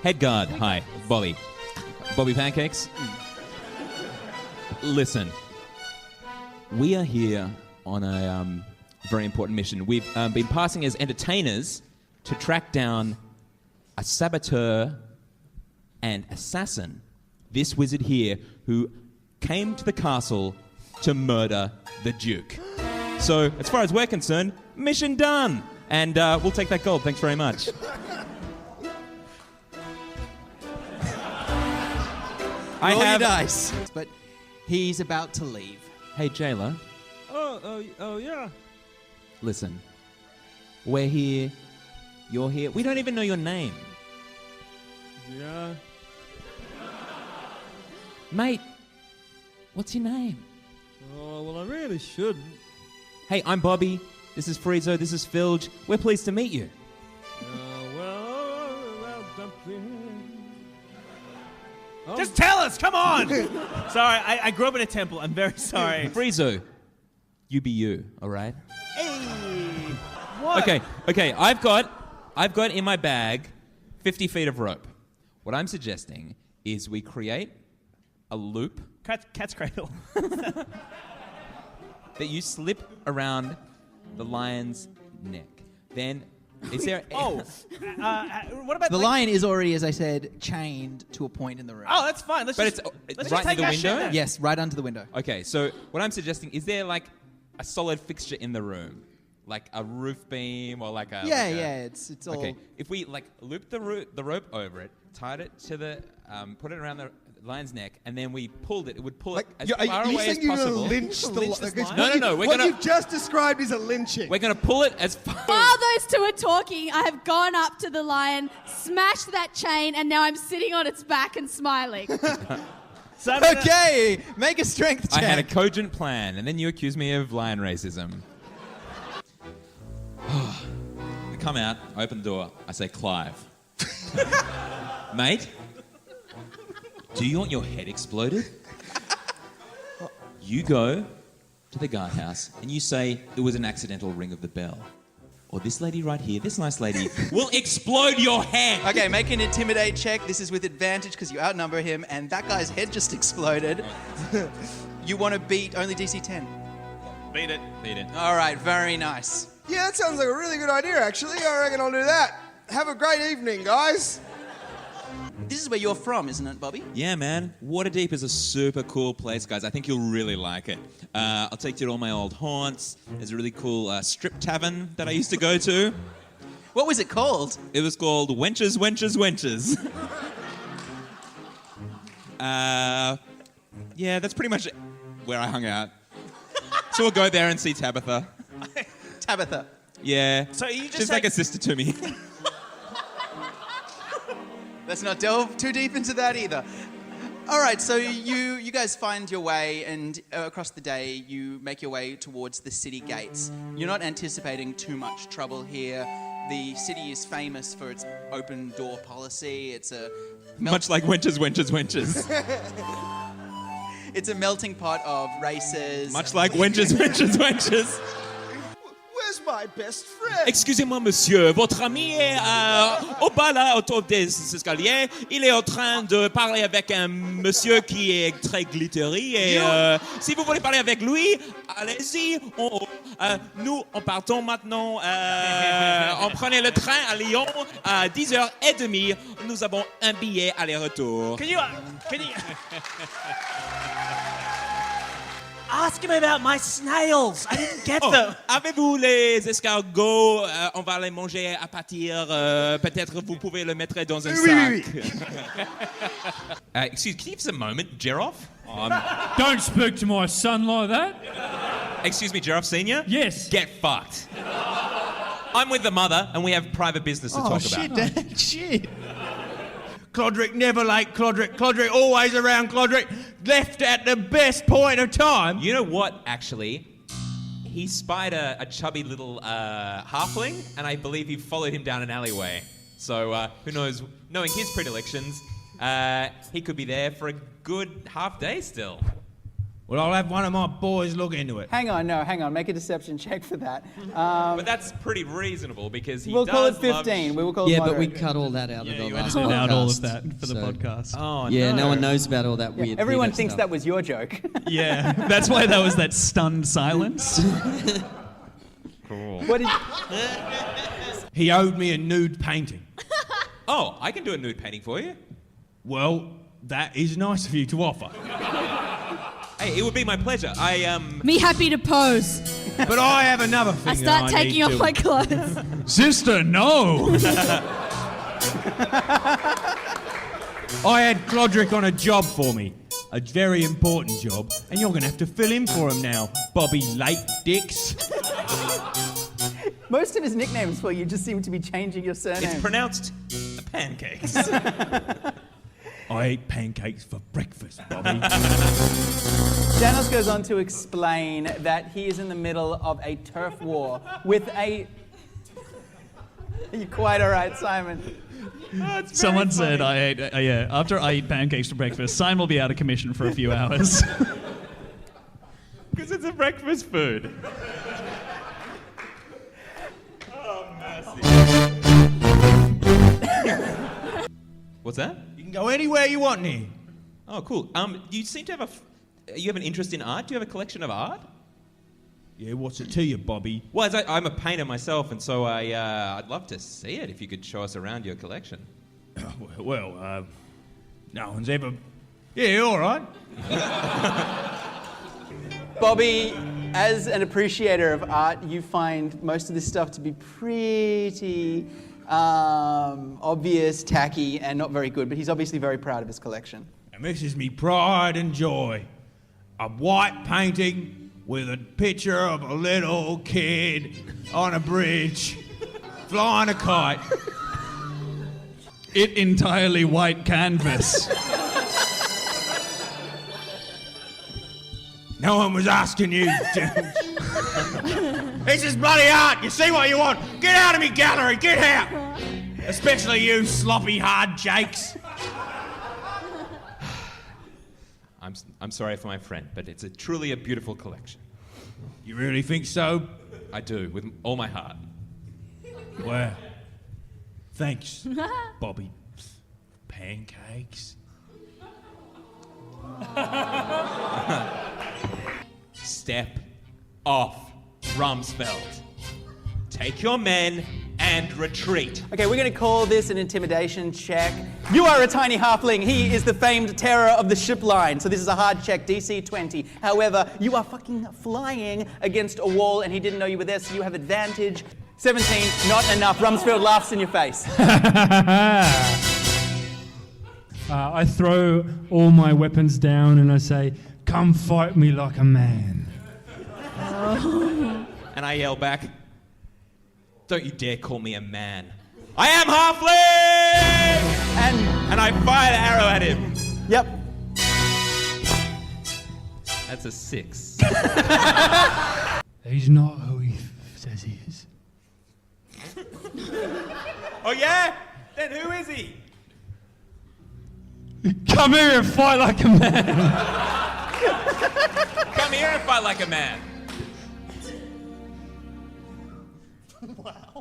Head guard, hi, Bobby. Bobby Pancakes. Listen, we are here on a very important mission. We've been passing as entertainers to track down a saboteur and assassin, this wizard here, who came to the castle to murder the Duke. So, as far as we're concerned, mission done. And we'll take that gold. Thanks very much. Roll your dice. But he's about to leave. Hey, jailer. Oh, yeah. Listen, we're here. You're here. We don't even know your name. Yeah. Mate, what's your name? Oh, well, I really shouldn't. Hey, I'm Bobby. This is Freezo. This is Filge. We're pleased to meet you. Well, Just tell us, come on! Sorry, I grew up in a temple. I'm very sorry. Freezo, you be you, all right? Hey! What? Okay. I've got in my bag 50 feet of rope. What I'm suggesting is we create a loop Cat's cradle. that you slip around the lion's neck. Then, is there... What about The lion is already, as I said, chained to a point in the room. Oh, that's fine. Let's But just it's take right near the our shit window? then. Yes, right under the window. Okay, so what I'm suggesting, is there like a solid fixture in the room? Like a roof beam or like a... It's all... Okay, if we like loop the rope over it, tied it to the... put it around the lion's neck, and then we pulled it, it would pull it as far away as possible. Lynch the Lynch this lion? No, we're what gonna... you've just described is a lynching. We're going to pull it as far... While those two are talking, I have gone up to the lion, smashed that chain, and now I'm sitting on its back and smiling. Okay, make a strength check. I had a cogent plan, and then you accuse me of lion racism. I come out, I open the door, I say, Clive. Mate, do you want your head exploded? You go to the guardhouse and you say it was an accidental ring of the bell. Or this lady right here, this nice lady, will explode your head. Okay, make an intimidate check. This is with advantage because you outnumber him, and that guy's head just exploded. You want to beat only DC 10. Beat it. All right, very nice. Yeah, that sounds like a really good idea, actually. I reckon I'll do that. Have a great evening, guys. This is where you're from, isn't it, Bobby? Yeah, man. Waterdeep is a super cool place, guys. I think you'll really like it. I'll take you to all my old haunts. There's a really cool strip tavern that I used to go to. What was it called? It was called Wenches, Wenches, Wenches. Yeah, that's pretty much where I hung out. So we'll go there and see Tabitha. Tabitha. Yeah. So you just She's say- like a sister to me. Let's not delve too deep into that either. All right, so you guys find your way, and across the day, you make your way towards the city gates. You're not anticipating too much trouble here. The city is famous for its open door policy. It's a Much like Wenches, Wenches, Wenches. It's a melting pot of races. Much like Wenches, Wenches, Wenches. Where's my best friend? Excusez-moi, monsieur. Votre ami est au bas là, autour des escaliers. Il est en train de parler avec un monsieur qui est très glittery. Et si vous voulez parler avec lui, allez-y. Nous, on partons maintenant. On prenait le train à Lyon à 10h30. Nous avons un billet aller-retour. Can you ask him about my snails? I didn't get them. Avez-vous les escargots? On va les manger à partir. Peut-être vous pouvez le mettre dans un sac. Excuse, can you give us a moment, Jeroff? Don't speak to my son like that. Excuse me, Jeroff Senior? Yes. Get fucked. I'm with the mother, and we have private business to talk about. Dad, shit. Clodric never late, Clodric. Clodric always around, Clodric. Left at the best point of time. You know what, actually? He spied a chubby little halfling, and I believe he followed him down an alleyway. So, who knows, knowing his predilections, he could be there for a good half day still. Well, I'll have one of my boys look into it. Hang on. Make a deception check for that. But that's pretty reasonable because he We'll does call it love 15. We will call it Yeah, but we moderate. cut all that out of the You last edited out all of podcast, that for the so- podcast. Oh, Yeah, no. no one knows about all that Yeah, weird. everyone theatre thinks stuff. that was your joke. Yeah, that's why there was that stunned silence. Cool. What did He owed me a nude painting. Oh, I can do a nude painting for you. Well, that is nice of you to offer. Hey, it would be my pleasure. Me happy to pose. But I have another thing I start that I taking need off to- my clothes. Sister, no! I had Clodric on a job for me. A very important job. And you're going to have to fill in for him now, Bobby Lake Dicks. Most of his nicknames for you just seem to be changing your surname. it's pronounced Pancakes. I ate pancakes for breakfast, Bobby. Janos goes on to explain that he is in the middle of a turf war with a... You're quite all right, Simon. Someone said I ate, after I eat pancakes for breakfast, Simon will be out of commission for a few hours. Because it's a breakfast food. What's that? You can go anywhere you want here. Oh, cool. You seem to have you have an interest in art. Do you have a collection of art? Yeah, what's it to you, Bobby? Well, I'm a painter myself, and so I'd love to see it if you could show us around your collection. Well, no one's ever... Yeah, all right. Bobby, as an appreciator of art, you find most of this stuff to be pretty obvious, tacky, and not very good, but he's obviously very proud of his collection. And this is me pride and joy. A white painting with a picture of a little kid on a bridge flying a kite. It entirely white canvas. No one was asking you, dude. This is bloody art. You see what you want. Get out of me gallery. Get out. Especially you sloppy hard jakes. I'm sorry for my friend, but it's truly a beautiful collection. You really think so? I do, with all my heart. Well, thanks, Bobby. Pancakes. Step off, Rumsfeld. Take your men and retreat. Okay, we're going to call this an intimidation check. You are a tiny halfling. He is the famed terror of the ship line. So this is a hard check, DC 20. However, you are fucking flying against a wall and he didn't know you were there, so you have advantage. 17, not enough. Rumsfeld laughs in your face. I throw all my weapons down and I say, "Come fight me like a man." And I yell back, "Don't you dare call me a man. I am halfling!" And I fire the arrow at him. Yep. That's a 6. He's not who he says he is. Oh yeah? Then who is he? Come here and fight like a man. Come here and fight like a man.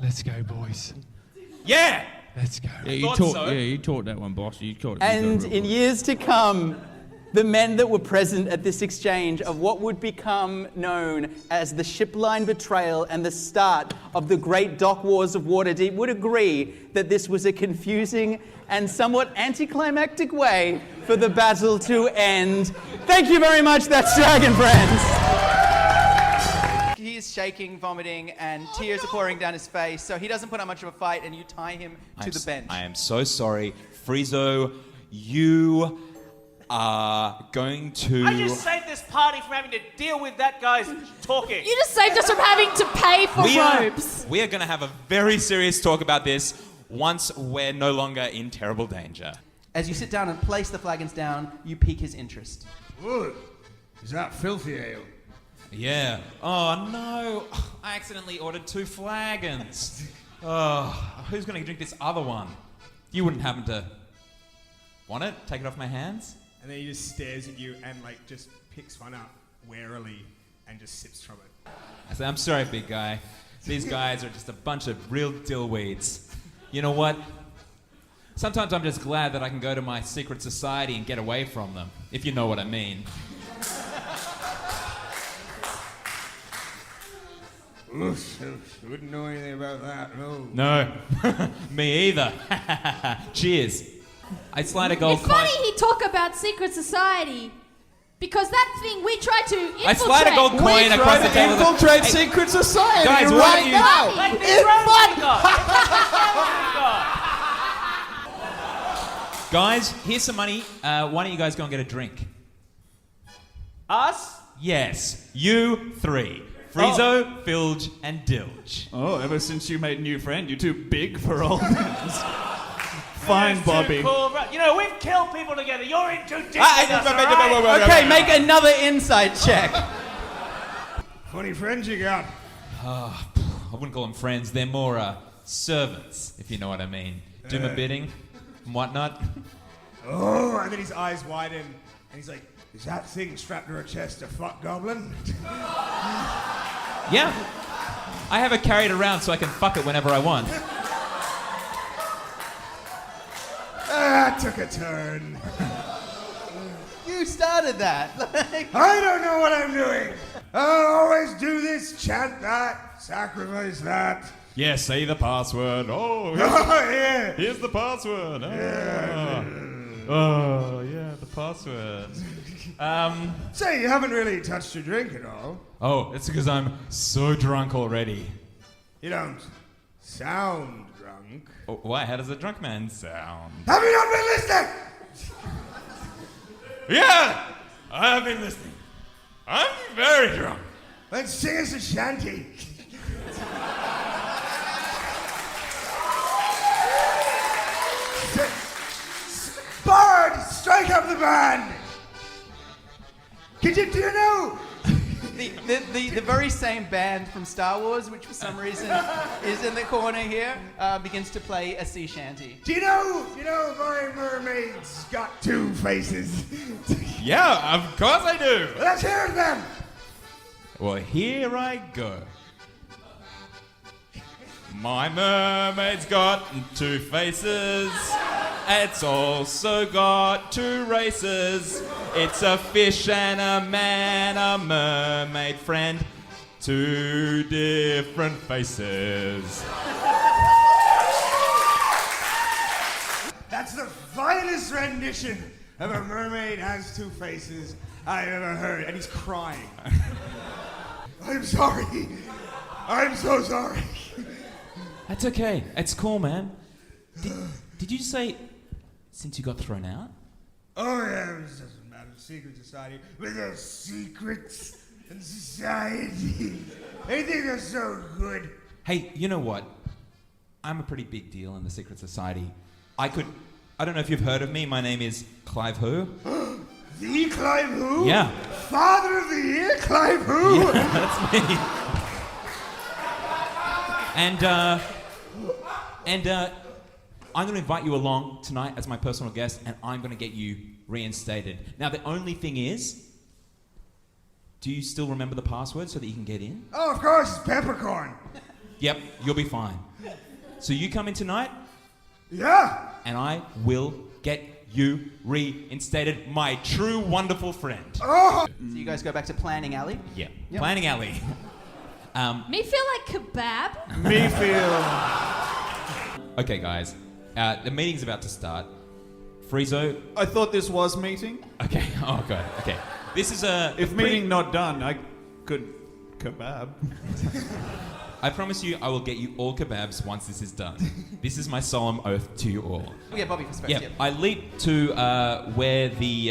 Let's go, boys. Yeah! Let's go. Yeah, Thought so. you taught that one, boss. You taught it. And in years to come, the men that were present at this exchange of what would become known as the shipline betrayal and the start of the great dock wars of Waterdeep would agree that this was a confusing and somewhat anticlimactic way for the battle to end. Thank you very much, that's Dragon Friends. He is shaking, vomiting, and tears are pouring down his face, so he doesn't put up much of a fight, and you tie him to the bench. I am so sorry. Freezo, you are going to... I just saved this party from having to deal with that guy's talking. You just saved us from having to pay for robes. We are going to have a very serious talk about this once we're no longer in terrible danger. As you sit down and place the flagons down, you pique his interest. Good. Is that filthy ale? Yeah. Oh, no. I accidentally ordered 2 flagons. Oh, who's going to drink this other one? You wouldn't happen to want it? Take it off my hands? And then he just stares at you and, like, just picks one up warily and just sips from it. I say, I'm sorry, big guy. These guys are just a bunch of real dillweeds. You know what? Sometimes I'm just glad that I can go to my secret society and get away from them, if you know what I mean. Oof, wouldn't know anything about that, no. No, me either. Cheers. I slide a gold It's coin. funny he talk about secret society because that thing we tried to infiltrate. I slide a gold coin across the table. Infiltrate Hey, secret society guys, why right don't you- now. Like this round we got. Guys, here's some money. Why don't you guys go and get a drink? Us? Yes, you three. Freezo, Filge, and Dilge. Oh, ever since you made a new friend, you're too big for old men. Fine, Bobby. Cool, bro. You know, we've killed people together. You're in too deep with us, all right? Okay, make another insight check. Funny friends you got. I wouldn't call them friends. They're more servants, if you know what I mean. Do my bidding and whatnot. Oh, and then his eyes widen, and he's like, is that thing strapped to her chest a fuck goblin? Yeah. I have it carried around so I can fuck it whenever I want. That took a turn. You started that. I don't know what I'm doing. I'll always do this, chant that, sacrifice that. Yeah, say the password. Oh, Oh, yeah. here's the password. Oh, yeah, the password. Say, you haven't really touched your drink at all. Oh, it's because I'm so drunk already. You don't sound drunk. Oh, why? How does a drunk man sound? Have you not been listening? Yeah, I have been listening. I'm very drunk. Let's sing us a shanty. Bard, strike up the band. Do you know? The very same band from Star Wars, which for some reason is in the corner here, begins to play a sea shanty. Do you know my mermaid's got two faces? Yeah, of course I do. Let's hear it then. Well, here I go. My mermaid's got two faces. It's also got two races. It's a fish and a man, a mermaid friend. Two different faces. That's the finest rendition of a mermaid has two faces I've ever heard. And he's crying. I'm sorry. I'm so sorry. That's okay. It's cool, man. Did you say since you got thrown out? Oh, yeah, it was just a matter of secret society. With their secrets and society. They think they're so good. Hey, you know what? I'm a pretty big deal in the secret society. I don't know if you've heard of me. My name is Clive Who. The Clive Who? Yeah. Father of the Year, Clive Who? Yeah, that's me. And I'm going to invite you along tonight as my personal guest, and I'm going to get you reinstated. Now, the only thing is, do you still remember the password so that you can get in? Oh, of course, it's peppercorn. Yep, you'll be fine. So you come in tonight, Yeah. and I will get you reinstated, my true wonderful friend. Oh. So you guys go back to Planning Alley. Yeah, Yep. Planning Alley. Me feel like kebab. Me feel. Okay, guys, the meeting's about to start. Friezo. I thought this was meeting. Okay. Oh, God. Okay. This is a. If meeting not done, I could kebab. I promise you, I will get you all kebabs once this is done. This is my solemn oath to you all. Yeah, Bobby first. Yeah. Yep. I leap to where the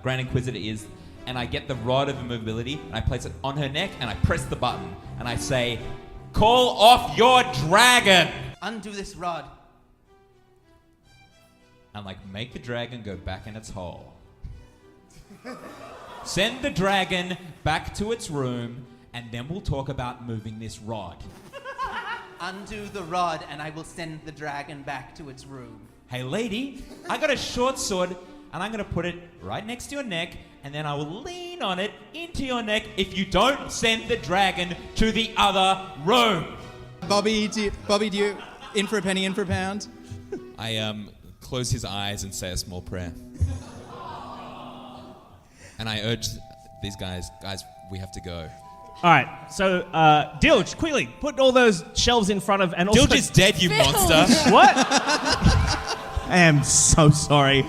Grand Inquisitor is, and I get the rod of immovability, and I place it on her neck, and I press the button, and I say, "Call off your dragon!" Undo this rod. And make the dragon go back in its hole. Send the dragon back to its room, and then we'll talk about moving this rod. Undo the rod, and I will send the dragon back to its room. Hey, lady, I got a short sword, and I'm going to put it right next to your neck, and then I will lean on it into your neck if you don't send the dragon to the other room. Bobby, do you in for a penny, in for a pound? I close his eyes and say a small prayer. And I urge these guys, we have to go. All right, so Dilge, quickly put all those shelves in front of, and also Dilge is dead, you Filge. monster. What? I am so sorry.